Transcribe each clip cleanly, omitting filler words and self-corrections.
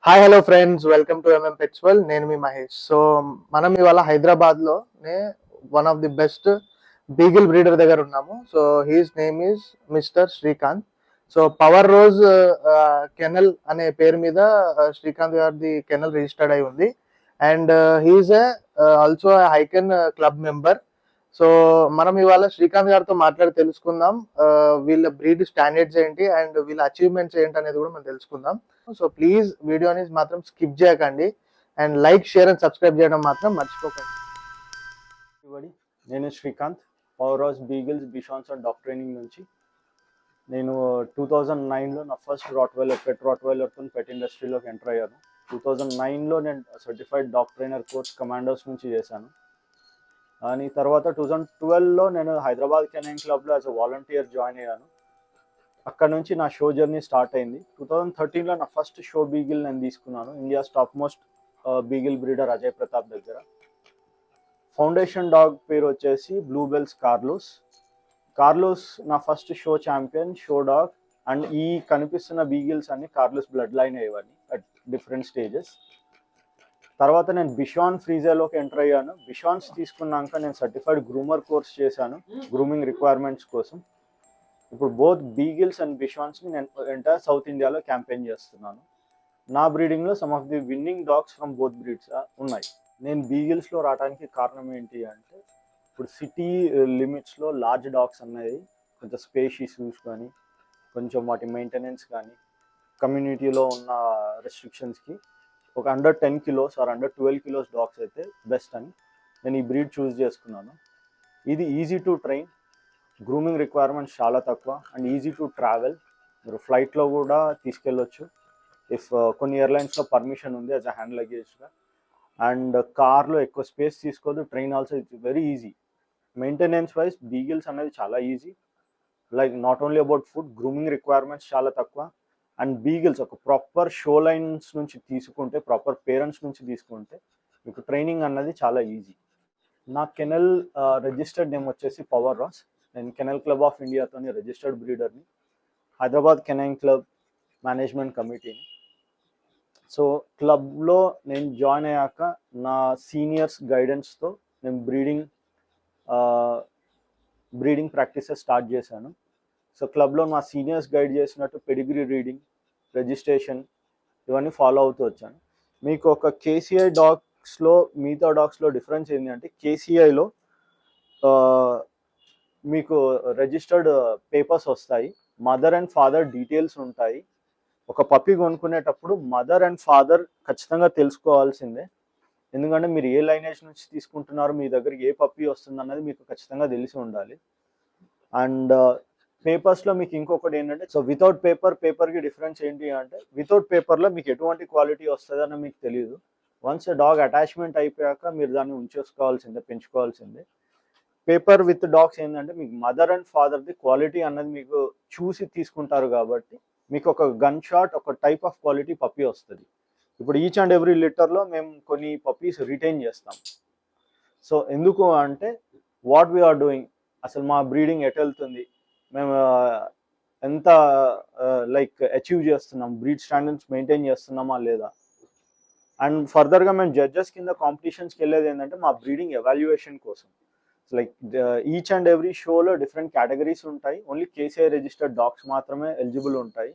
Hi hello friends, welcome to pets world. నేను మీ Mahesh. So మనం ఇవాళ హైదరాబాద్లోనే one of the best beagle breeder దగ్గర ఉన్నాము. So his name is mister Srikanth. So Power Rose kennel అనే పేరు మీద శ్రీకాంత్ గారిది కెనల్ రిజిస్టర్డ్ అయి ఉంది. And he is also Hyken club member. So మనం ఇవాళ శ్రీకాంత్ గారితో మాట్లాడి తెలుసుకుందాం వీళ్ళ బ్రీడ్ స్టాండర్డ్స్ ఏంటి అండ్ వీళ్ళ అచీవ్మెంట్స్ ఏంటి అనేది కూడా మనం తెలుసుకుందాం. సో ప్లీజ్ వీడియోని మాత్రం స్కిప్ చేయకండి and like, share and subscribe చేయడం మాత్రం మర్చిపోకండి. నేను Srikanth, Power Rose beagles, bichons and dog training నుంచి. నేను 2009లో నా ఫస్ట్ పెట్ రాట్వైలర్తో పెట్ ఇండస్ట్రీలోకి ఎంటర్ అయ్యాను. 2009లో నేను certified dog trainer course commandos నుంచి చేశాను. అని తర్వాత 2012లో నేను హైదరాబాద్ కెనైన్ క్లబ్లో యాజ్ అ వాలంటీర్ జాయిన్ అయ్యాను. అక్కడ నుంచి నా షో జర్నీ స్టార్ట్ అయింది. 2013లో నా ఫస్ట్ షో బీగిల్ నేను తీసుకున్నాను, India's top most beagle breeder Ajay Pratap దగ్గర. ఫౌండేషన్ డాగ్ పేరు వచ్చేసి బ్లూబెల్స్ కార్లోస్ నా first show champion, show dog. And ఈ కనిపిస్తున్న బీగిల్స్ అన్ని కార్లోస్ బ్లడ్ లైన్ అయ్యేవన్నీ అట్ డిఫరెంట్ స్టేజెస్. తర్వాత నేను బిషాన్ ఫ్రీజర్లోకి ఎంటర్ అయ్యాను. బిషాన్స్ తీసుకున్నాక నేను సర్టిఫైడ్ గ్రూమర్ కోర్స్ చేశాను గ్రూమింగ్ రిక్వైర్మెంట్స్ కోసం. ఇప్పుడు బోత్ బీగిల్స్ అండ్ బిషాన్స్ని నేను ఎంటైర్ సౌత్ ఇండియాలో క్యాంపెయిన్ చేస్తున్నాను. నా బ్రీడింగ్లో some of the winning dogs from both breeds ఉన్నాయి. నేను బీగిల్స్లో రావడానికి కారణం ఏంటి అంటే, ఇప్పుడు సిటీ లిమిట్స్లో లార్జ్ డాగ్స్ అనేది కొంచెం స్పేస్ ఇష్యూస్ కానీ, కొంచెం వాటి మెయింటెనెన్స్ కానీ, కమ్యూనిటీలో ఉన్న రెస్ట్రిక్షన్స్కి ఒక under 10 kilos or under 12 kilos dogs అయితే బెస్ట్ అని నేను ఈ బ్రీడ్ చూస్ చేసుకున్నాను. ఇది easy to train, grooming requirements చాలా తక్కువ అండ్ ఈజీ టు ట్రావెల్. మీరు ఫ్లైట్లో కూడా తీసుకెళ్ళొచ్చు ఇఫ్ కొన్ని ఎయిర్లైన్స్లో పర్మిషన్ ఉంది యాజ్ అ హ్యాండ్ లగేజ్గా. అండ్ కార్లో ఎక్కువ స్పేస్ తీసుకోదు. Train also it's very easy. Maintenance wise beagles అనేది చాలా easy. Like not only about food, grooming requirements చాలా తక్కువ. అండ్ బీగిల్స్ ఒక ప్రాపర్ షో లైన్స్ నుంచి తీసుకుంటే, ప్రాపర్ పేరెంట్స్ నుంచి తీసుకుంటే మీకు ట్రైనింగ్ అన్నది చాలా ఈజీ. నా కెనల్ రిజిస్టర్డ్ నేమ్ వచ్చేసి పవర్ రాస్. నేను కెనల్ క్లబ్ ఆఫ్ ఇండియాతోని రిజిస్టర్డ్ బ్రీడర్ని, హైదరాబాద్ కెనైన్ క్లబ్ మేనేజ్మెంట్ కమిటీని. సో క్లబ్లో నేను జాయిన్ అయ్యాక నా సీనియర్స్ గైడెన్స్తో నేను బ్రీడింగ్ ప్రాక్టీసెస్ స్టార్ట్ చేశాను. సో క్లబ్లో మా సీనియర్స్ గైడ్ చేసినట్టు పెడిగ్రీ రీడింగ్, రిజిస్ట్రేషన్ ఇవన్నీ ఫాలో అవుతూ వచ్చాను. మీకు ఒక కేసీఐ డాగ్స్లో మిగతా డాగ్స్లో డిఫరెన్స్ ఏంటంటే, కేసీఐలో మీకు రిజిస్టర్డ్ పేపర్స్ వస్తాయి, మదర్ అండ్ ఫాదర్ డీటెయిల్స్ ఉంటాయి. ఒక పప్పీ కొనుక్కునేటప్పుడు మదర్ అండ్ ఫాదర్ ఖచ్చితంగా తెలుసుకోవాల్సిందే. ఎందుకంటే మీరు ఏ లైనేజ్ నుంచి తీసుకుంటున్నారు, మీ దగ్గరికి ఏ పప్పీ వస్తుంది అన్నది మీకు ఖచ్చితంగా తెలిసి ఉండాలి. అండ్ పేపర్స్లో మీకు ఇంకొకటి ఏంటంటే, సో వితౌట్ పేపర్కి డిఫరెన్స్ ఏంటి అంటే, వితౌట్ పేపర్లో మీకు ఎటువంటి క్వాలిటీ వస్తుందని మీకు తెలియదు. వన్స్ డాగ్ అటాచ్మెంట్ అయిపోయాక మీరు దాన్ని ఉంచేసుకోవాల్సిందే, పెంచుకోవాల్సిందే. పేపర్ విత్ డాగ్స్ ఏంటంటే, మీకు మదర్ అండ్ ఫాదర్ది క్వాలిటీ అన్నది మీకు చూసి తీసుకుంటారు కాబట్టి మీకు ఒక గన్ షాట్, ఒక టైప్ ఆఫ్ క్వాలిటీ పప్పీ వస్తుంది. ఇప్పుడు ఈచ్ అండ్ ఎవ్రీ లిటర్లో మేము కొన్ని పప్పీస్ రిటైన్ చేస్తాం. సో ఎందుకు అంటే, వాట్ వీఆర్ డూయింగ్, అసలు మా బ్రీడింగ్ ఎటు వెళ్తుంది, మేము ఎంత లైక్ అచీవ్ చేస్తున్నాం, బ్రీడ్ స్టాండర్డ్స్ మెయింటైన్ చేస్తున్నామా లేదా. అండ్ ఫర్దర్గా మేము జడ్జెస్ కింద కాంపిటీషన్స్కి వెళ్ళేది ఏంటంటే, మా బ్రీడింగ్ ఎవాల్యుయేషన్ కోసం. లైక్ ఈచ్ అండ్ ఎవ్రీ షోలో డిఫరెంట్ కేటగిరీస్ ఉంటాయి. ఓన్లీ కేసీఐ రిజిస్టర్డ్ డాగ్స్ మాత్రమే ఎలిజిబుల్ ఉంటాయి.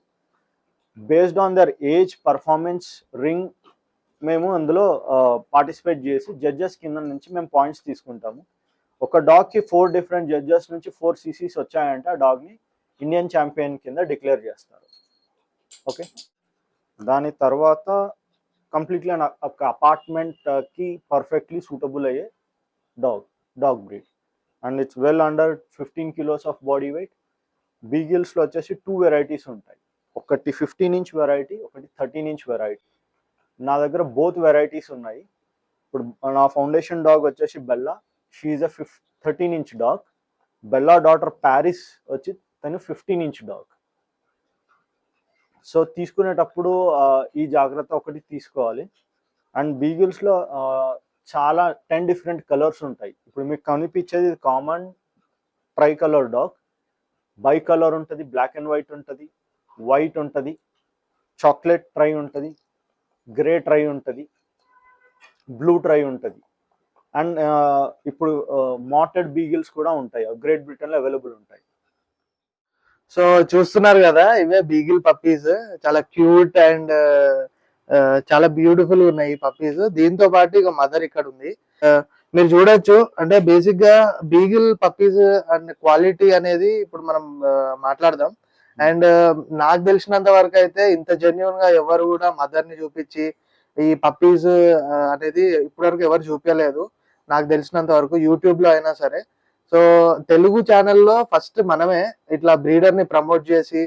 Based on their age, performance, ring మేము అందులో పార్టిసిపేట్ చేసి జడ్జెస్ కింద నుంచి మేము పాయింట్స్ తీసుకుంటాము. ఒక డాగ్కి 4 డిఫరెంట్ జడ్జెస్ నుంచి 4 CCs వచ్చాయంటే ఆ డాగ్ని ఇండియన్ ఛాంపియన్ కింద డిక్లేర్ చేస్తారు. ఓకే, దాని తర్వాత కంప్లీట్లీ ఒక అపార్ట్మెంట్కి పర్ఫెక్ట్లీ సూటబుల్ అయ్యే dog breed. And it's well under 15 kilos of body weight. బీగిల్స్లో వచ్చేసి 2 వెరైటీస్ ఉంటాయి, ఒకటి 15-inch వెరైటీ, ఒకటి 13-inch వెరైటీ. నా దగ్గర బోత్ వెరైటీస్ ఉన్నాయి. ఇప్పుడు నా ఫౌండేషన్ డాగ్ వచ్చేసి Bella, she is a 13-inch dog. Bella daughter Paris వచ్చి తను 15-inch డాగ్. సో తీసుకునేటప్పుడు ఈ జాగ్రత్త ఒకటి తీసుకోవాలి. అండ్ బీగిల్స్లో చాలా 10 డిఫరెంట్ కలర్స్ ఉంటాయి. ఇప్పుడు మీకు కనిపించేది common try colour dog, by colour ఉంటుంది, బ్లాక్ అండ్ వైట్ ఉంటుంది, వైట్ ఉంటుంది, చాక్లెట్ ట్రై ఉంటుంది, గ్రే ట్రై ఉంటుంది, బ్లూ ట్రై ఉంటుంది, అండ్ ఇప్పుడు మాటెడ్ బీగిల్స్ కూడా ఉంటాయి, గ్రేట్ బ్రిటన్లో అవైలబుల్ ఉంటాయి. సో చూస్తున్నారు కదా, ఇవే బీగిల్ పప్పీస్, చాలా క్యూట్ అండ్ చాలా బ్యూటిఫుల్ ఉన్నాయి ఈ పప్పీస్. దీంతో పాటు ఇక మదర్ ఇక్కడ ఉంది. మీరు చూడొచ్చు, అంటే బేసిక్ గా బీగిల్ పప్పీస్ అండ్ క్వాలిటీ అనేది ఇప్పుడు మనం మాట్లాడదాం. అండ్ నాకు తెలిసినంత వరకు అయితే ఇంత జెన్యున్ గా ఎవరు కూడా మదర్ ని చూపించి ఈ పప్పీస్ అనేది ఇప్పటివరకు ఎవరు చూపించలేదు నాకు తెలిసినంత వరకు, యూట్యూబ్ లో అయినా సరే. సో తెలుగు ఛానల్లో ఫస్ట్ మనమే ఇట్లా బ్రీడర్ ని ప్రమోట్ చేసి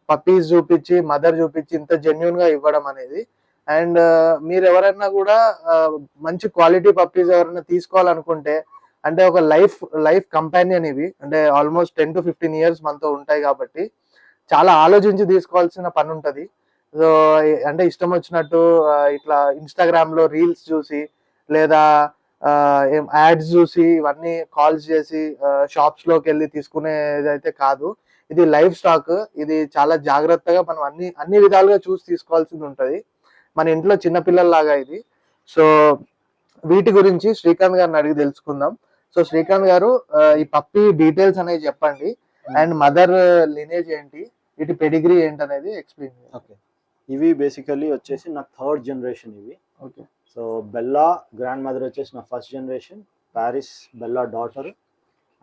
పప్పీస్ చూపించి మదర్ చూపించి ఇంత జెన్యున్ గా ఇవ్వడం అనేది. అండ్ మీరు ఎవరైనా కూడా మంచి క్వాలిటీ పప్పీస్ ఎవరైనా తీసుకోవాలనుకుంటే, అంటే ఒక లైఫ్ కంపానియన్ ఇవి, అంటే ఆల్మోస్ట్ 10 to 15 years మనతో ఉంటాయి కాబట్టి చాలా ఆలోచించి తీసుకోవాల్సిన పని ఉంటది. సో అంటే ఇష్టం వచ్చినట్టు ఇట్లా ఇన్స్టాగ్రామ్ లో రీల్స్ చూసి లేదా యాడ్స్ చూసి ఇవన్నీ కాల్స్ చేసి షాప్స్ లోకి వెళ్ళి తీసుకునేది అయితే కాదు. ఇది లైఫ్ స్టాక్, ఇది చాలా జాగ్రత్తగా మనం అన్ని విధాలుగా చూసి తీసుకోవాల్సింది ఉంటది. మన ఇంట్లో చిన్నపిల్లల్లాగా ఇది. సో వీటి గురించి శ్రీకాంత్ గారిని అడిగి తెలుసుకుందాం. సో శ్రీకాంత్ గారు, ఈ పప్పీ డీటెయిల్స్ అనేది చెప్పండి, అండ్ మదర్ లినేజ్ ఏంటి, వీటి పెడిగ్రీ ఏంటి అనేది ఎక్స్ప్లెయిన్ చేయండి. ఓకే, ఇవి బేసికలీ వచ్చేసి నా థర్డ్ జనరేషన్ ఇవి. Okay. So Bella grand mother వచ్చేసి నా first generation, Paris Bella daughter,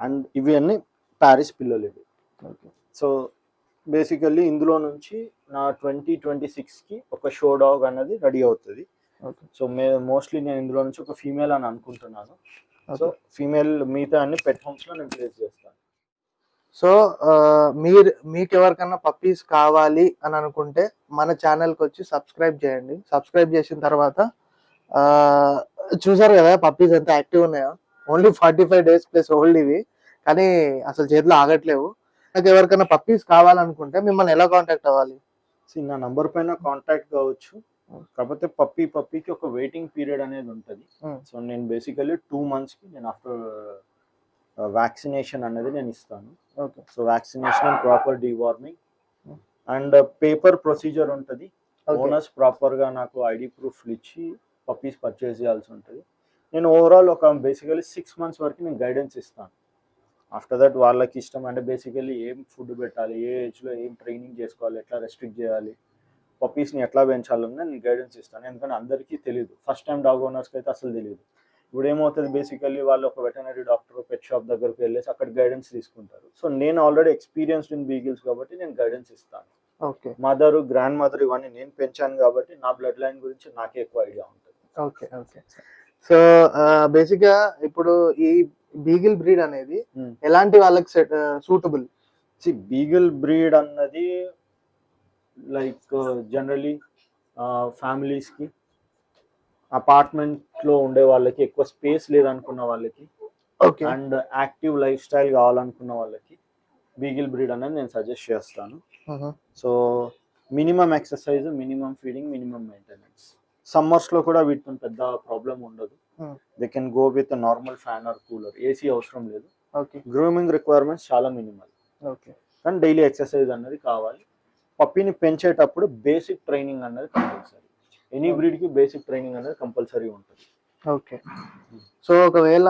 and ఇవి అన్ని ప్యారిస్ పిల్లలు ఇవి. ఓకే. సో బేసికల్లీ ఇందులో నుంచి నా 2026కి ఒక షో డాగ్ అనేది రెడీ అవుతుంది. ఓకే. సో మోస్ట్లీ నేను ఇందులో నుంచి ఒక ఫీమేల్ అని అనుకుంటున్నాను. సో ఫీమేల్ మిగతా అన్ని పెట్ హోమ్స్లో నేను ప్లేస్ చేస్తాను. సో మీకు ఎవరికన్నా పప్పీస్ కావాలి అని అనుకుంటే మన ఛానల్కి వచ్చి సబ్స్క్రైబ్ చేయండి. సబ్స్క్రైబ్ చేసిన తర్వాత చూసారు కదా పప్పీస్ ఎంత యాక్టివ్ ఉన్నాయో. ఓన్లీ 45 days ప్లస్ ఓల్డ్ ఇవి, కానీ అసలు చేతిలో ఆగట్లేవు. నాకు ఎవరికైనా పప్పీస్ కావాలనుకుంటే మిమ్మల్ని ఎలా కాంటాక్ట్ అవ్వాలి? నా నంబర్ పైన కాంటాక్ట్ కావచ్చు, కాకపోతే పప్పీకి ఒక వెయిటింగ్ పీరియడ్ అనేది ఉంటుంది. సో నేను బేసికల్లీ 2 monthsకి నేను ఆఫ్టర్ వ్యాక్సినేషన్ అనేది నేను ఇస్తాను. Okay. So vaccination and proper deworming and paper procedure ఉంటుంది. ఓనర్స్ ప్రాపర్గా నాకు ఐడి ప్రూఫ్లు ఇచ్చి పప్పీస్ పర్చేస్ చేయాల్సి ఉంటుంది. నేను ఓవరాల్ ఒక బేసికలీ 6 months వరకు నేను గైడెన్స్ ఇస్తాను. ఆఫ్టర్ దట్ వాళ్ళకి ఇష్టం అంటే బేసికలీ ఏం ఫుడ్ పెట్టాలి, ఏ ఏజ్లో ఏం ట్రైనింగ్ చేసుకోవాలి, ఎట్లా రెస్ట్రిక్ట్ చేయాలి, పప్పీస్ని ఎట్లా పెంచాలని నేను గైడెన్స్ ఇస్తాను. ఎందుకంటే అందరికీ తెలియదు, ఫస్ట్ టైం డాగ్ ఓనర్స్కి అయితే అసలు తెలియదు. ఇప్పుడు ఏమవుతుంది, బేసికల్లీ వాళ్ళు ఒక వెటనరీ డాక్టర్ పెట్ షాప్ దగ్గరకు వెళ్ళేసి అక్కడ గైడెన్స్ తీసుకుంటారు. సో నేను ఆల్రెడీ ఎక్స్పీరియన్స్డ్ ఇన్ బీగిల్స్ కాబట్టి నేను గైడెన్స్ ఇస్తాను. ఓకే. మదర్ గ్రాండ్ మదర్ ఇవన్నీ నేను పెంచాను కాబట్టి నా బ్లడ్ లైన్ గురించి నాకే ఎక్కువ ఐడియా ఉంటుంది. ఓకే. ఓకే. సో బేసిక్ గా ఇప్పుడు ఈ బీగిల్ బ్రీడ్ అనేది ఎలాంటి వాళ్ళకి సూటబుల్? బీగిల్ బ్రీడ్ అన్నది లైక్ జనరలీ ఫ్యామిలీస్కి, అపార్ట్మెంట్లో ఉండే వాళ్ళకి, ఎక్కువ స్పేస్ లేదనుకున్న వాళ్ళకి, అండ్ యాక్టివ్ లైఫ్ స్టైల్ కావాలనుకున్న వాళ్ళకి బీగిల్ బ్రీడ్ అనేది నేను సజెస్ట్ చేస్తాను. So minimum exercise, minimum feeding, minimum maintenance. సమ్మర్స్లో కూడా వీటితో పెద్ద ప్రాబ్లం ఉండదు. They can go with normal fan or cooler, AC అవసరం లేదు. గ్రూమింగ్ రిక్వైర్మెంట్స్ చాలా మినిమల్, కానీ డైలీ ఎక్సర్సైజ్ అనేది కావాలి. పప్పీని పెంచేటప్పుడు బేసిక్ ట్రైనింగ్ అనేది కంపల్సరీ. ఎనీ బ్రీడ్కి బేసిక్ ట్రైనింగ్ అనేది కంపల్సరీ ఉంటుంది. ఓకే. సో ఒకవేళ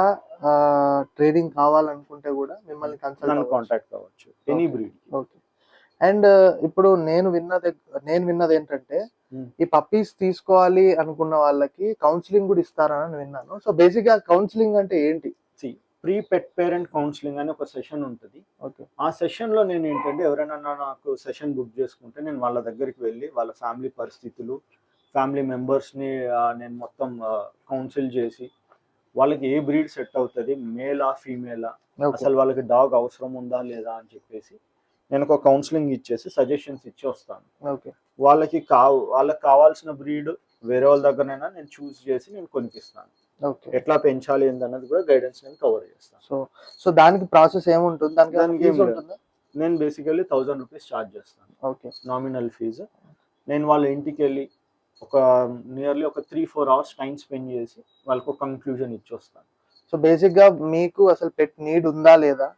ట్రైనింగ్ కావాలనుకుంటే కూడా మిమ్మల్ని కాంటాక్ట్ కావచ్చు ఎనీ బ్రీడ్. ఓకే. అండ్ ఇప్పుడు నేను విన్నది ఏంటంటే, ఈ పప్పీస్ తీసుకోవాలి అనుకున్న వాళ్ళకి కౌన్సిలింగ్ కూడా ఇస్తారని విన్నాను. సో బేసిక్ గా కౌన్సిలింగ్ అంటే ఏంటి? ప్రీ పెట్ పేరెంట్ కౌన్సిలింగ్ అని ఒక సెషన్ ఉంటుంది. ఓకే. ఆ సెషన్ లో నేను ఏంటంటే, ఎవరైనా నాకు సెషన్ బుక్ చేసుకుంటే నేను వాళ్ళ దగ్గరికి వెళ్ళి వాళ్ళ ఫ్యామిలీ పరిస్థితులు, ఫ్యామిలీ మెంబర్స్ని నేను మొత్తం కౌన్సిల్ చేసి వాళ్ళకి ఏ బ్రీడ్ సెట్ అవుతుంది, మేలా ఫీమేలా, అసలు వాళ్ళకి డాగ్ అవసరం ఉందా లేదా అని చెప్పేసి నేను ఒక కౌన్సిలింగ్ ఇచ్చేసి సజెషన్స్ ఇచ్చి వస్తాను. ఓకే. వాళ్ళకి కావాల్సిన బ్రీడ్ వేరే వాళ్ళ దగ్గరైనా నేను చూస్ చేసి నేను కొనిపిస్తాను. ఓకే. ఎట్లా పెంచాలి అన్నది కూడా గైడెన్స్ నేను కవర్ చేస్తాను. సో దానికి ప్రాసెస్ ఏముంటుంది? నేను బేసికల్లీ 1000 rupees ఛార్జ్ చేస్తాను. ఓకే. Nominal fee. నేను వాళ్ళ ఇంటికి వెళ్ళి ఒక నియర్లీ ఒక 3-4 hours టైం స్పెండ్ చేసి వాళ్ళకి ఒక కంక్లూజన్ ఇచ్చి వస్తాను. సో బేసిక్ గా మీకు అసలు పెట్ నీడ్ ఉందా లేదా,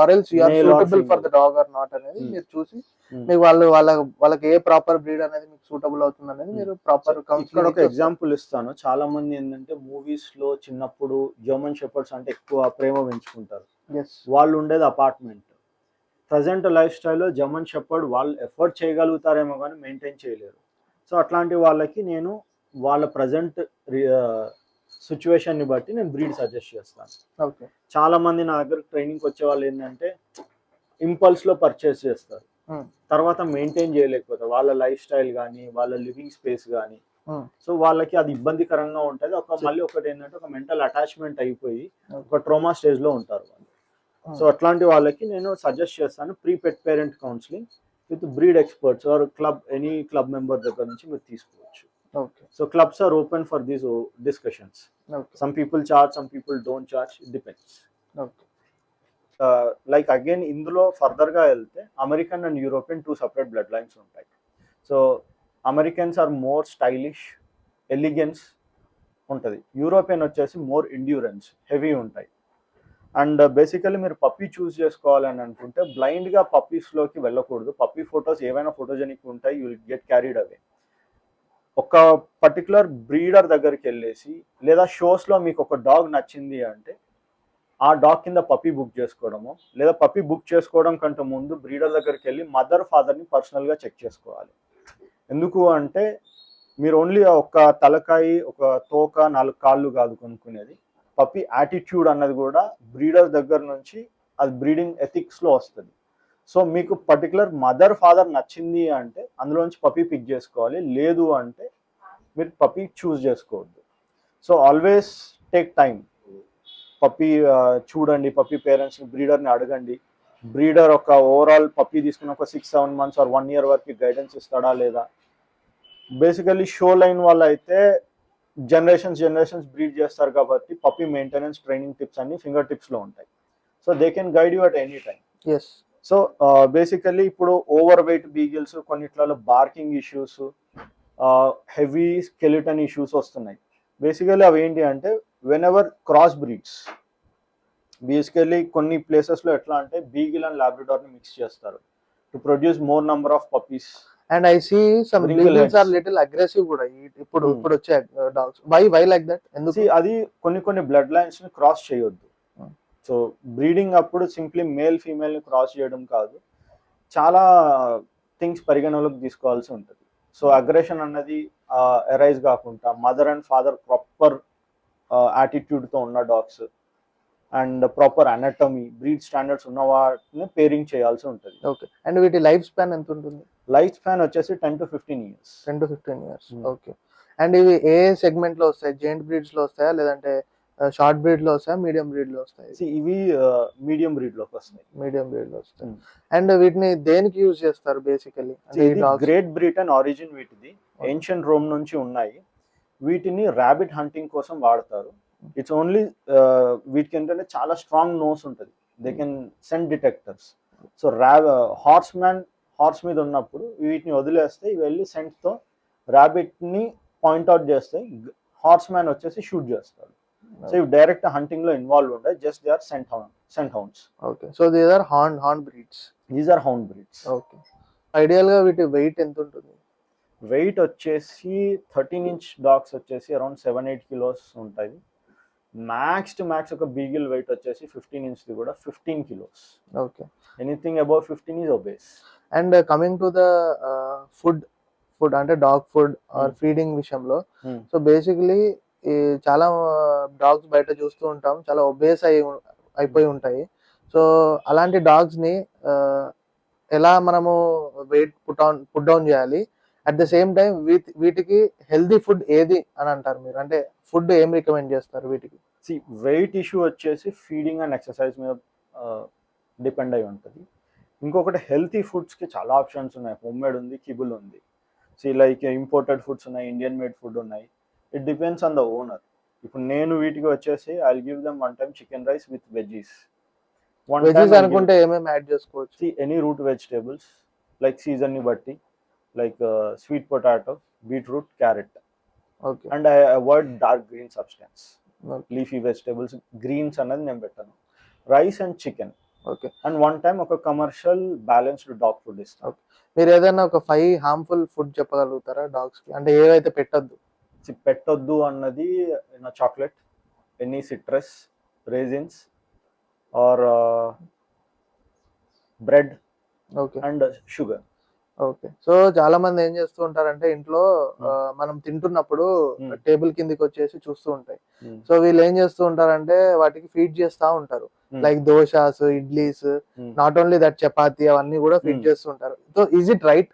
or else you are suitable for the dog or not అనేది మీరు చూసి మీకు వాళ్ళకి ఏ ప్రాపర్ బ్రీడ్ అనేది మీకు సూటబుల్ అవుతుంది అనేది మీరు ప్రాపర్ ఇక్కడ ఒక కౌన్సిలింగ్ ఎగ్జాంపుల్ ఇస్తాను. చాలా మంది ఏంటంటే మూవీస్ లో చిన్నప్పుడు జర్మన్ షెపర్డ్స్ అంటే ఎక్కువ ప్రేమ పెంచుకుంటారు. వాళ్ళు ఉండేది అపార్ట్మెంట్. ప్రజెంట్ లైఫ్ స్టైల్లో జర్మన్ షెపర్డ్ వాళ్ళు ఎఫర్ట్ చేయగలుగుతారేమో కానీ మెయింటైన్ చేయలేరు. సో అట్లాంటి వాళ్ళకి నేను వాళ్ళ ప్రజెంట్ సిచ్యువేషన్ని బట్టి నేను బ్రీడ్ సజెస్ట్ చేస్తాను. ఓకే. చాలా మంది నా దగ్గర ట్రైనింగ్కి వచ్చే వాళ్ళు ఏంటంటే ఇంపల్స్లో పర్చేస్ చేస్తారు, తర్వాత మెయింటైన్ చేయలేకపోతారు వాళ్ళ లైఫ్ స్టైల్ కానీ వాళ్ళ లివింగ్ స్పేస్ కానీ. సో వాళ్ళకి అది ఇబ్బందికరంగా ఉంటుంది. మళ్ళీ ఒకటి ఏంటంటే ఒక మెంటల్ అటాచ్మెంట్ అయిపోయి ఒక ట్రోమా స్టేజ్లో ఉంటారు వాళ్ళు. సో అట్లాంటి వాళ్ళకి నేను సజెస్ట్ చేస్తాను pre pet parent counselling with breed experts or club, any club member దగ్గర నుంచి మీరు తీసుకోవచ్చు. Okay. So clubs are open for these discussions. Okay. Some people charge, some people don't charge. It depends. Okay. Like again, ఇందులో ఫర్దర్గా వెళ్తే American and European 2 separate blood lines ఉంటాయి. So Americans are more stylish, elegance ఉంటుంది. European వచ్చేసి more endurance, heavy ఉంటాయి. And basically మీరు puppy choose చేసుకోవాలని అనుకుంటే బ్లైండ్గా పప్పీస్లోకి వెళ్ళకూడదు. పప్పీ ఫొటోస్ ఏవైనా ఫోటోజెనిక్ ఉంటాయి, you will get carried away. ఒక పర్టికులర్ బ్రీడర్ దగ్గరికి వెళ్ళేసి లేదా షోస్లో మీకు ఒక డాగ్ నచ్చింది అంటే ఆ డాగ్ కింద పప్పీ బుక్ చేసుకోవడము, లేదా పప్పీ బుక్ చేసుకోవడం కంటే ముందు బ్రీడర్ దగ్గరికి వెళ్ళి మదర్ ఫాదర్ని పర్సనల్గా చెక్ చేసుకోవాలి. ఎందుకు అంటే మీరు ఓన్లీ ఒక తలకాయ, ఒక తోక, 4 కాళ్ళు కాదు కొనుక్కునేది. పప్పీ యాటిట్యూడ్ అన్నది కూడా బ్రీడర్ దగ్గర నుంచి అది బ్రీడింగ్ ఎథిక్స్లో వస్తుంది. సో మీకు పర్టికులర్ మదర్ ఫాదర్ నచ్చింది అంటే అందులోంచి పప్పీ పిక్ చేసుకోవాలి, లేదు అంటే మీరు పప్పీ చూస్ చేసుకోవద్దు. So always take time. Puppy చూడండి, పప్పీ పేరెంట్స్ని, బ్రీడర్ని అడగండి. బ్రీడర్ ఒక ఓవరాల్ పప్పీ తీసుకున్న ఒక 6-7 months ఆర్ 1 year వరకు గైడెన్స్ ఇస్తాడా లేదా. బేసికలీ షో లైన్ వాళ్ళు అయితే జనరేషన్స్ బ్రీడ్ చేస్తారు కాబట్టి పప్పీ మెయింటెనెన్స్, ట్రైనింగ్ టిప్స్ అన్ని ఫింగర్ టిప్స్లో ఉంటాయి. So they can guide you at any time. Yes. So basically ఇప్పుడు ఓవర్ వెయిట్ బీగిల్స్, కొన్నిట్లలో barking issues, heavy skeleton issues వస్తున్నాయి. బేసికల్లీ అవి ఏంటి అంటే whenever cross breeds, basically కొన్ని ప్లేసెస్లో ఎట్లా అంటే బీగిల్ అండ్ లాబ్రడార్ని మిక్స్ చేస్తారు to produce more number of puppies. And I see some beagles are little aggressive కూడా ఇప్పుడు వచ్చే డాగ్స్. Why like that? ఎందుకు? అది కొన్ని బ్లడ్ లైన్స్ ని క్రాస్ చేయొద్దు. సో బ్రీడింగ్ అప్పుడు సింప్లీ మేల్ ఫీమేల్ని క్రాస్ చేయడం కాదు, చాలా థింగ్స్ పరిగణలోకి తీసుకోవాల్సి ఉంటుంది. సో అగ్రెషన్ అన్నది ఎరైజ్ కాకుండా మదర్ అండ్ ఫాదర్ ప్రాపర్ యాటిట్యూడ్తో ఉన్న dogs and proper anatomy, breed standards ఉన్న వాటిని పేరింగ్ చేయాల్సి ఉంటుంది. ఓకే. అండ్ వీటి లైఫ్ స్పాన్ ఎంత ఉంటుంది? లైఫ్ స్పాన్ వచ్చేసి 10 to 15 years. 10 to 15 years. Okay. And ఇవి ఏ సెగ్మెంట్లో వస్తాయి? జెయింట్ బ్రీడ్స్లో వస్తాయా, లేదంటే షార్ట్ బ్రీడ్ లో వస్తాయి, మీడియం బ్రీడ్ లో వస్తాయి? ఇవి మీడియం బ్రీడ్ లోకి వస్తాయి. మీడియం బ్రీడ్ లో వస్తాయి. అండ్ వీటిని దేనికి యూజ్ చేస్తారు బేసికల్లీ? గ్రేట్ బ్రిటన్ ఆరిజిన్ వీటిది, ఏన్షియంట్ రోమ్ నుంచి ఉన్నాయి. వీటిని ర్యాబిట్ హంటింగ్ కోసం వాడతారు. ఇట్స్ ఓన్లీ వీటికి ఏంటంటే చాలా స్ట్రాంగ్ నోస్ ఉంటుంది, they can scent detectors. So horse మీద ఉన్నప్పుడు వీటిని వదిలేస్తే ఇవి వెళ్ళి సెంట్తో ర్యాబిట్ని పాయింట్అవుట్ చేస్తాయి. హార్స్ మ్యాన్ వచ్చేసి షూట్ చేస్తాడు. సో ఇవి డైరెక్ట్ హంటింగ్ లో ఇన్వాల్వ్ ఉంటాయి. Just they are scent hounds. Okay. So these are horn breeds. These are hound breeds. Okay. Ideal గా వీటి వెయిట్ ఎంత ఉంటుంది? వెయిట్ వచ్చేసి 13-inch డాగ్స్ వచ్చేసి అరౌండ్ 7-8 kilos ఉంటాయి. మ్యాక్స్ టు మ్యాక్స్ ఒక బీగిల్ వెయిట్ వచ్చేసి 15-inch కూడా 15 kilos. Okay. Anything above 15 is obese. And coming to the food అంటే డాగ్ ఫుడ్ ఆర్ ఫీడింగ్ విషయంలో, సో బేసికలీ చాలా డాగ్స్ బయట చూస్తూ ఉంటాం, చాలా ఒబేస్ అయిపోయి ఉంటాయి. సో అలాంటి డాగ్స్ ని ఎలా మనము వెయిట్ పుట్ డౌన్ చేయాలి? అట్ ద సేమ్ టైం వీటికి హెల్దీ ఫుడ్ ఏది అని అంటారు మీరు? అంటే ఫుడ్ ఏం రికమెండ్ చేస్తారు వీటికి? వెయిట్ ఇష్యూ వచ్చేసి ఫీడింగ్ అండ్ ఎక్సర్సైజ్ మీద డిపెండ్ అయి ఉంటుంది. ఇంకొకటి హెల్తీ ఫుడ్స్కి చాలా ఆప్షన్స్ ఉన్నాయి. హోమ్ మేడ్ ఉంది, కిబుల్ ఉంది. లైక్ ఇంపోర్టెడ్ ఫుడ్స్ ఉన్నాయి, ఇండియన్ మేడ్ ఫుడ్ ఉన్నాయి. It depends on the owner. ఇప్పుడు నేను వీటికి వచ్చేసి I will give them 1 time chicken rice with veggies. అనుకుంటే ఏమేమి యాడ్ చేసుకోవచ్చు? Any root vegetables like season ని బట్టి, like sweet potato, beetroot, carrot. Okay. And I avoid dark green substance, leafy vegetables, greens అన్నది నేను పెట్టాను. Rice and chicken okay. And one time ఒక commercial balanced dog food ఇస్తాం. మీరు ఏదైనా ఒక 5 హార్మ్‌ఫుల్ ఫుడ్ చెప్పగలుగుతారా డాగ్స్‌కి? అంటే ఏవైతే పెట్టొద్దు? పెట్టొద్దు అన్నది chocolate, any citrus, raisins or bread okay. And sugar. Okay. So చాలా మంది ఏం చేస్తూ ఉంటారంటే ఇంట్లో మనం తింటున్నప్పుడు టేబుల్ కిందకొచ్చేసి చూస్తూ ఉంటాయి. సో వీళ్ళు ఏం చేస్తూ ఉంటారంటే వాటికి ఫీడ్ చేస్తా ఉంటారు. Like dosas, idlis, not only that chapati అవన్నీ కూడా ఫీడ్ చేస్తూ ఉంటారు. So is it right?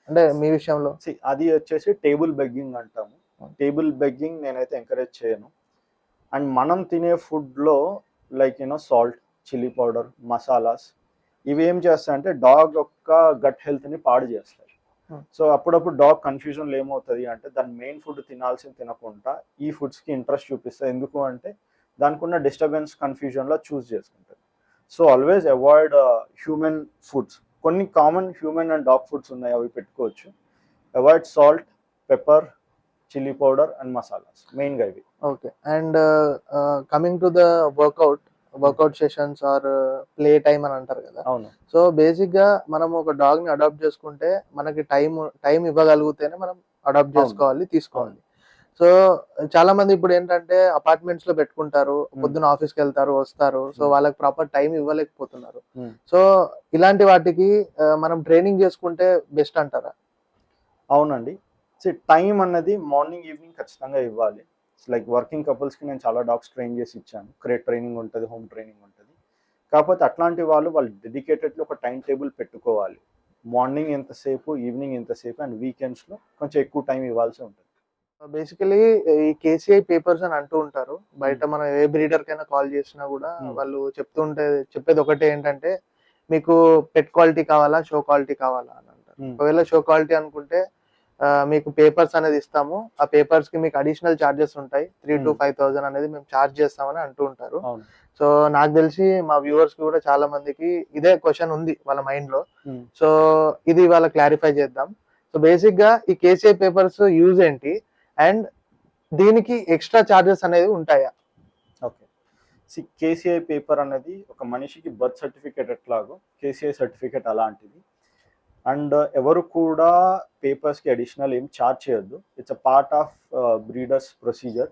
అంటే మీ విషయంలో? అది వచ్చేసి టేబుల్ బెగ్గింగ్ అంటాము. టేబుల్ బెగ్గింగ్ నేనైతే ఎంకరేజ్ చేయను. అండ్ మనం తినే ఫుడ్లో like salt, chilli powder, masalas ఇవి ఏం చేస్తాయంటే డాగ్ యొక్క గట్ హెల్త్ని పాడు చేస్తాయి. సో అప్పుడప్పుడు డాగ్ కన్ఫ్యూజన్లో ఏమవుతుంది అంటే దాని మెయిన్ ఫుడ్ తినాల్సింది తినకుండా ఈ ఫుడ్స్కి ఇంట్రెస్ట్ చూపిస్తుంది. ఎందుకు అంటే దానికి ఉన్న డిస్టర్బెన్స్ కన్ఫ్యూజన్లో చూస్ చేసుకుంటుంది. So always avoid human foods. కొన్ని common human and dog foods ఉన్నాయి, అవి పెట్టుకోవచ్చు. Avoid salt, pepper, chilli powder and masalas మెయిన్గా ఇవి. Okay. And coming to the workout sessions or play time అని అంటారు కదా. అవును. సో బేసిక్ గా మనం ఒక డాగ్ ని అడాప్ట్ చేసుకుంటే మనకి టైం ఇవ్వగలిగితేనే మనం అడాప్ట్ చేసుకోవాలి, తీసుకోవాలి. సో చాలా మంది ఇప్పుడు ఏంటంటే అపార్ట్మెంట్స్ లో పెట్టుకుంటారు, పొద్దున ఆఫీస్కి వెళ్తారు, వస్తారు. సో వాళ్ళకి ప్రాపర్ టైం ఇవ్వలేకపోతున్నారు. సో ఇలాంటి వాటికి మనం ట్రైనింగ్ చేసుకుంటే బెస్ట్ అంటారా? అవునండి. టైం అన్నది మార్నింగ్ ఈవినింగ్ ఖచ్చితంగా ఇవ్వాలి. లైక్ వర్కింగ్ కపుల్స్కి నేను చాలా డాగ్స్ ట్రైన్ చేసి ఇచ్చాను. క్రేట్ ట్రైనింగ్ ఉంటుంది, హోమ్ ట్రైనింగ్ ఉంటుంది. కాకపోతే అట్లాంటి వాళ్ళు డెడికేటెడ్లీ ఒక టైం టేబుల్ పెట్టుకోవాలి. మార్నింగ్ ఎంతసేపు, ఈవినింగ్ ఎంతసేపు అండ్ వీకెండ్స్లో కొంచెం ఎక్కువ టైం ఇవ్వాల్సి ఉంటుంది. బేసికలీ ఈ కేసీఐ పేపర్స్ అని అంటూ ఉంటారు. బయట మనం ఏ బ్రీడర్ కైనా కాల్ చేసినా కూడా వాళ్ళు చెప్పేది ఒకటే ఏంటంటే మీకు పెట్ క్వాలిటీ కావాలా, షో క్వాలిటీ కావాలా అని అంటారు. ఒకవేళ షో క్వాలిటీ అనుకుంటే మీకు పేపర్స్ అనేది ఇస్తాము. ఆ పేపర్స్ కి మీకు అడిషనల్ చార్జెస్ ఉంటాయి. 3,000 to 5,000 అనేది మేము చార్జ్ చేస్తామని అంటూ ఉంటారు. సో నాకు తెలిసి మా వ్యూవర్స్ కూడా చాలా మందికి ఇదే క్వశ్చన్ ఉంది వాళ్ళ మైండ్ లో. సో ఇది వాళ్ళ క్లారిఫై చేద్దాం. సో బేసిక్ గా ఈ కేసీఐ పేపర్స్ యూజ్ ఏంటి అండ్ దీనికి ఎక్స్ట్రా చార్జెస్ అనేది ఉంటాయా? ఓకే. కేసీఐ పేపర్ అనేది ఒక మనిషికి బర్త్ సర్టిఫికేట్ ఎట్లాగో కేసీఐ సర్టిఫికేట్ అలాంటిది. అండ్ ఎవరు కూడా పేపర్స్కి అడిషనల్ ఏం ఛార్జ్ చేయొద్దు. It's a part of breeders procedure.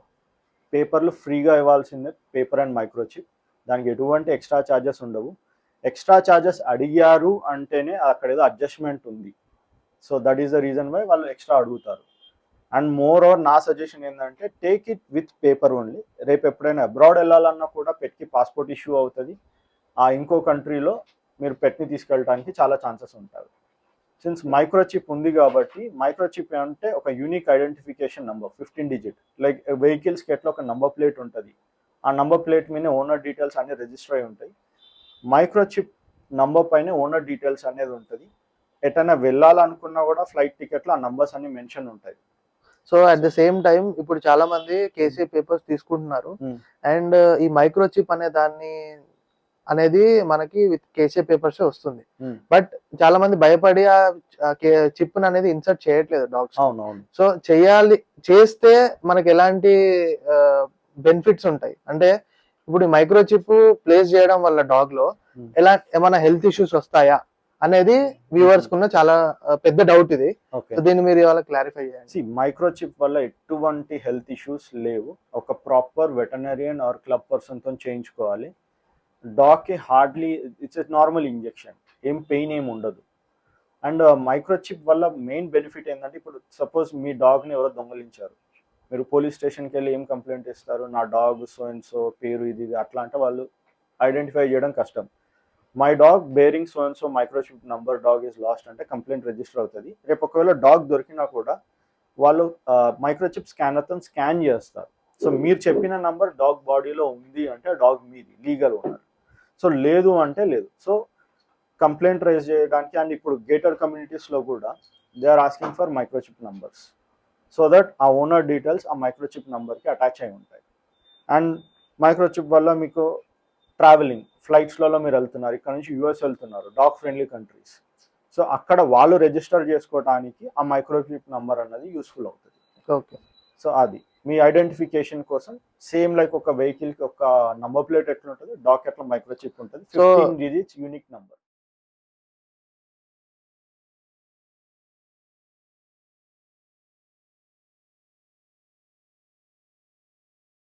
పేపర్లు ఫ్రీగా ఇవ్వాల్సిందే, పేపర్ అండ్ మైక్రోచిప్. దానికి ఎటువంటి ఎక్స్ట్రా ఛార్జెస్ ఉండవు. ఎక్స్ట్రా ఛార్జెస్ అడిగారు అంటేనే అక్కడ ఏదో అడ్జస్ట్మెంట్ ఉంది. So that is the reason why వాళ్ళు ఎక్స్ట్రా అడుగుతారు. అండ్ మోర్ ఓవర్ నా సజెషన్ ఏంటంటే take it with paper only. రేపు ఎప్పుడైనా అబ్రాడ్ వెళ్ళాలన్నా కూడా పెట్కి పాస్పోర్ట్ ఇష్యూ అవుతుంది. ఆ ఇంకో కంట్రీలో మీరు పెట్ని తీసుకెళ్ళడానికి చాలా ఛాన్సెస్ ఉంటాయి. సిన్స్ మైక్రోచిప్ ఉంది కాబట్టి, మైక్రోచిప్ అంటే ఒక unique identification number 15 digit. Like వెహికల్స్కి ఎట్లా ఒక నంబర్ ప్లేట్ ఉంటుంది, ఆ నంబర్ ప్లేట్ మీద ఓనర్ డీటెయిల్స్ అన్నీ రిజిస్టర్ అయి ఉంటాయి. మైక్రోచిప్ నంబర్ పైన ఓనర్ డీటెయిల్స్ అనేది ఉంటుంది. ఎటైనా వెళ్ళాలనుకున్నా కూడా ఫ్లైట్ టికెట్లో ఆ నంబర్స్ అన్ని మెన్షన్ ఉంటాయి. So at the same time ఇప్పుడు చాలా మంది కేసీఐ పేపర్స్ తీసుకుంటున్నారు అండ్ ఈ మైక్రోచిప్ అనే దాన్ని అనేది మనకి విత్ కేసీఐ పేపర్స్ వస్తుంది. బట్ చాలా మంది భయపడి ఆ చిప్ అనేది ఇన్సర్ట్ చేయట్లేదు డాగ్స్. సో చేస్తే మనకి ఎలాంటి బెనిఫిట్స్ ఉంటాయి అంటే ఇప్పుడు మైక్రోచిప్ ప్లేస్ చేయడం వల్ల డాగ్ లో ఏమైనా హెల్త్ ఇష్యూస్ వస్తాయా అనేది వ్యూవర్స్ కున్న చాలా పెద్ద డౌట్ ఇది. దీన్ని మీరు ఇవాళ క్లారిఫై చేయండి. మైక్రోచిప్ వల్ల ఎటువంటి హెల్త్ ఇష్యూస్ లేవు. ఒక ప్రాపర్ వెటనరియన్ ఆర్ క్లబ్ పర్సన్ తో చేయించుకోవాలి. డాగ్ కి హార్డ్లీ ఇట్స్ నార్మల్ ఇంజెక్షన్, ఏం పెయిన్ ఏమి ఉండదు. అండ్ మైక్రోచిప్ వల్ల మెయిన్ బెనిఫిట్ ఏంటంటే ఇప్పుడు సపోజ్ మీ డాగ్ని ఎవరో దొంగలించారు, మీరు పోలీస్ స్టేషన్కి వెళ్ళి ఏం కంప్లైంట్ ఇస్తారు, నా డాగ్ సో అండ్ సో పేరు ఇది అట్లా అంటే వాళ్ళు ఐడెంటిఫై చేయడం కష్టం. My dog bearing so and so microchip number dog is lost అంటే కంప్లైంట్ రిజిస్టర్ అవుతుంది. రేపు ఒకవేళ డాగ్ దొరికినా కూడా వాళ్ళు మైక్రోచిప్ స్కానర్తో స్కాన్ చేస్తారు. సో మీరు చెప్పిన నంబర్ డాగ్ బాడీలో ఉంది అంటే డాగ్ మీది, లీగల్ ఓనర్. సో లేదు అంటే లేదు. సో కంప్లైంట్ రైజ్ చేయడానికి అండ్ ఇప్పుడు గేటెడ్ కమ్యూనిటీస్లో కూడా they are asking for microchip numbers so that ఆ ఓనర్ డీటెయిల్స్ ఆ మైక్రోచిప్ నంబర్కి అటాచ్ అయి ఉంటాయి. అండ్ మైక్రోచిప్ వల్ల మీకు ట్రావెలింగ్ ఫ్లైట్స్లలో మీరు వెళ్తున్నారు, ఇక్కడ నుంచి యూఎస్ వెళ్తున్నారు, డాగ్ ఫ్రెండ్లీ కంట్రీస్, సో అక్కడ వాళ్ళు రిజిస్టర్ చేసుకోవడానికి ఆ మైక్రోచిప్ నంబర్ అన్నది యూస్ఫుల్ అవుతుంది. ఓకే. సో అది మీ ఐడెంటిఫికేషన్ కోసం సేమ్ లైక్ ఒక వెహికల్ కి ఒక నంబర్ ప్లేట్ ఎట్లా ఉంటుంది, డాక్ ఎట్లా మైక్రోచిప్ ఉంటుంది, So- 15 డిజిట్స్ యూనిక్ నంబర్.